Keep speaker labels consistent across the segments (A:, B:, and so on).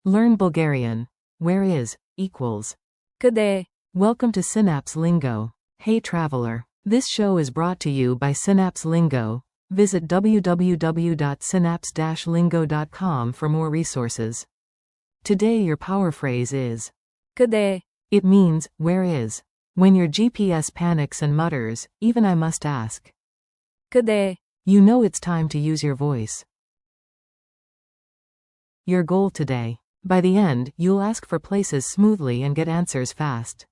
A: Learn Bulgarian. Where is equals.
B: Къде е?
A: Welcome to Synapse Lingo. Hey traveler. This show is brought to you by Synapse Lingo. Visit www.synapse-lingo.com for more resources. Today your power phrase is
B: Къде е?
A: It means, where is. When your GPS panics and mutters, even I must ask.
B: Къде е?
A: You know it's time to use your voice. Your goal today. By the end, you'll ask for places smoothly and get answers fast.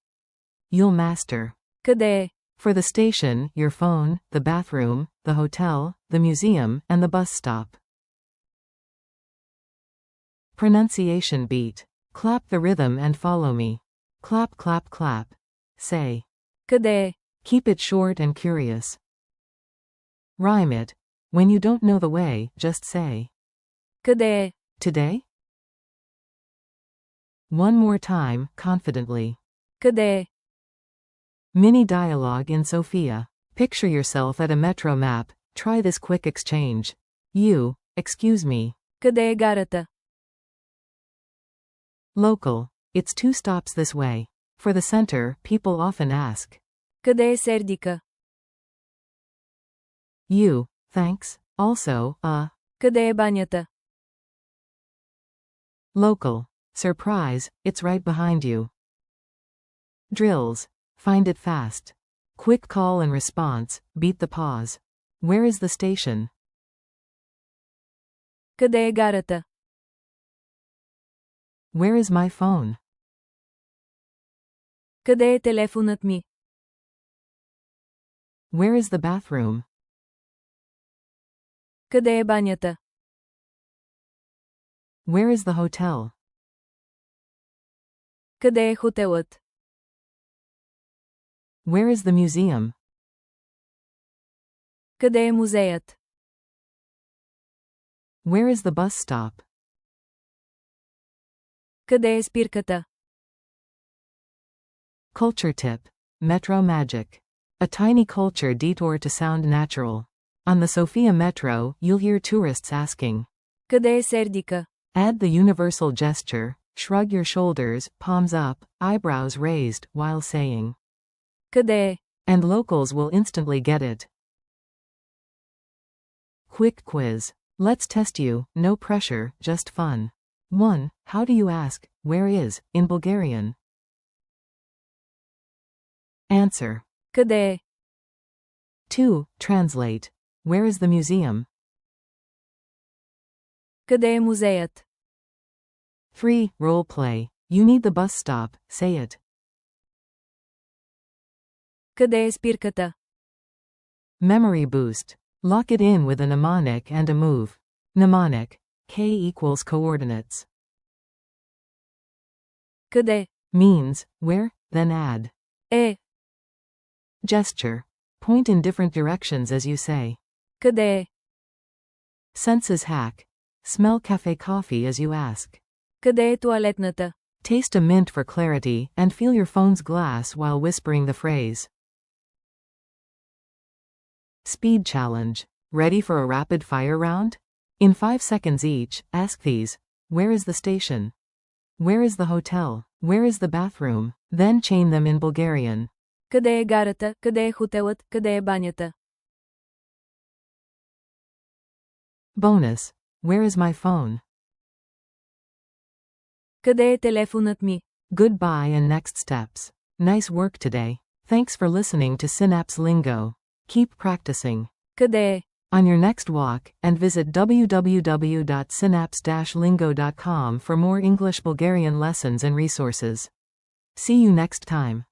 A: You'll master.
B: Къде е?
A: For the station, your phone, the bathroom, the hotel, the museum, and the bus stop. Pronunciation beat. Clap the rhythm and follow me. Clap, clap, clap. Say.
B: Къде е?
A: Keep it short and curious. Rhyme it. When you don't know the way, just say.
B: Къде е?
A: Today? One more time, confidently.
B: Къде е?
A: Mini dialogue in Sofia. Picture yourself at a metro map. Try this quick exchange. You, excuse me.
B: Къде е гарата?
A: Local. It's 2 stops this way. For the center, people often ask.
B: Къде е Сердика?
A: You, thanks. Also,
B: Къде е банята?
A: Local. Surprise, it's right behind you. Drills. Find it fast. Quick call and response, beat the pause. Where is the station?
B: Къде е гарата?
A: Where is my phone?
B: Къде е телефонът ми?
A: Where is the bathroom?
B: Къде е банята?
A: Where is the hotel?
B: Къде е хотелът?
A: Where is the museum?
B: Къде е музеят?
A: Where is the bus stop?
B: Къде е спирката?
A: Culture tip. Metro magic. A tiny culture detour to sound natural. On the Sofia Metro, you'll hear tourists asking.
B: Къде е Сердика?
A: Add the universal gesture, shrug your shoulders, palms up, eyebrows raised, while saying.
B: Къде е?
A: And locals will instantly get it. Quick quiz. Let's test you, no pressure, just fun. 1. How do you ask, where is, in Bulgarian? Answer.
B: Къде е?
A: 2. Translate. Where is the museum?
B: Къде е музеят?
A: 3. Role play. You need the bus stop, say it.
B: Къде е спирката?
A: Memory boost. Lock it in with a mnemonic and a move. Mnemonic. K equals coordinates.
B: Къде?
A: Means, where, then add.
B: Е.
A: Gesture. Point in different directions as you say.
B: Къде е?
A: Senses hack. Smell cafe coffee as you ask.
B: Къде е туалетната?
A: Taste a mint for clarity, and feel your phone's glass while whispering the phrase. Speed challenge. Ready for a rapid fire round? In 5 seconds each, ask these. Where is the station? Where is the hotel? Where is the bathroom? Then chain them in Bulgarian.
B: Къде е гарата? Къде е хотелът? Къде е банята?
A: Bonus. Where is my phone?
B: Къде е телефонът ми?
A: Goodbye and next steps. Nice work today. Thanks for listening to Synapse Lingo. Keep practicing.
B: Къде е?
A: On your next walk, and visit www.synapse-lingo.com for more English Bulgarian lessons and resources. See you next time.